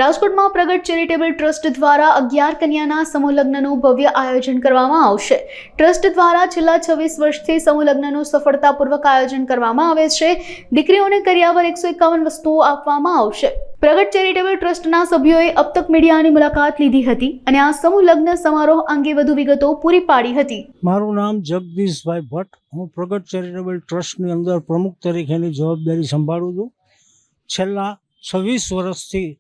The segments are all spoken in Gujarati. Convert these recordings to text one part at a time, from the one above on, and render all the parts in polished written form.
રાજકોટમાં પ્રગટ ચેરિટેબલ ટ્રસ્ટ દ્વારા 11 કન્યાના સમૂહ લગ્નનું ભવ્ય આયોજન કરવામાં આવશે। ટ્રસ્ટ દ્વારા છેલ્લા 26 વર્ષથી સમૂહ લગ્નનું સફળતાપૂર્વક આયોજન કરવામાં આવે છે। દીકરીઓને કર્યાવર 151 વસ્તુઓ આપવામાં આવશે। પ્રગટ ચેરિટેબલ ટ્રસ્ટના સભ્યોએ अब तक મીડિયાની મુલાકાત લીધી હતી અને આ સમૂહ લગ્ન સમારોહ અંગે વધુ વિગતો પૂરી પાડી હતી। મારું નામ જગદીશભાઈ ભટ્ટ, હું પ્રગટ ચેરિટેબલ ટ્રસ્ટની અંદર પ્રમુખ તરીકેની જવાબદારી સંભાળું છું। છેલ્લા 26 વર્ષથી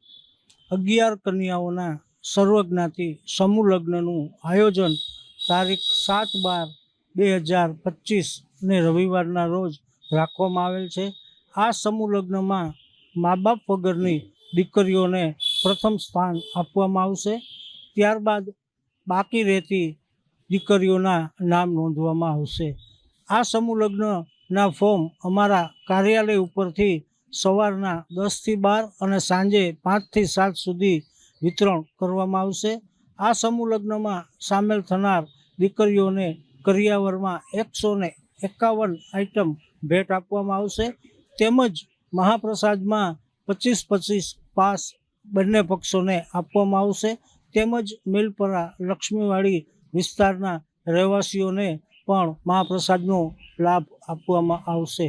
11 કન્યાઓના સર્વજ્ઞાતિ સમૂહ લગ્નનું આયોજન તારીખ 7/12/2025 ને રવિવારના રોજ રાખવામાં આવેલ છે। આ સમૂહ લગ્નમાં મા બાપ વગરની દીકરીઓને પ્રથમ સ્થાન આપવામાં આવશે, ત્યારબાદ બાકી રહેતી દીકરીઓના નામ નોંધવામાં આવશે। આ સમૂહ લગ્નના ફોર્મ અમારા કાર્યાલય ઉપરથી સવારના 10 થી 12 અને સાંજે 5 થી 7 સુધી વિતરણ કરવામાં આવશે। આ સમૂહ લગ્નમાં સામેલ થનાર દીકરીઓને કરિયાવરમાં 151 આઇટમ ભેટ આપવામાં આવશે, તેમજ મહાપ્રસાદમાં 25-25 પાસ બંને પક્ષોને આપવામાં આવશે, તેમજ મિલપરા લક્ષ્મીવાડી વિસ્તારના રહેવાસીઓને પણ મહાપ્રસાદનો લાભ આપવામાં આવશે।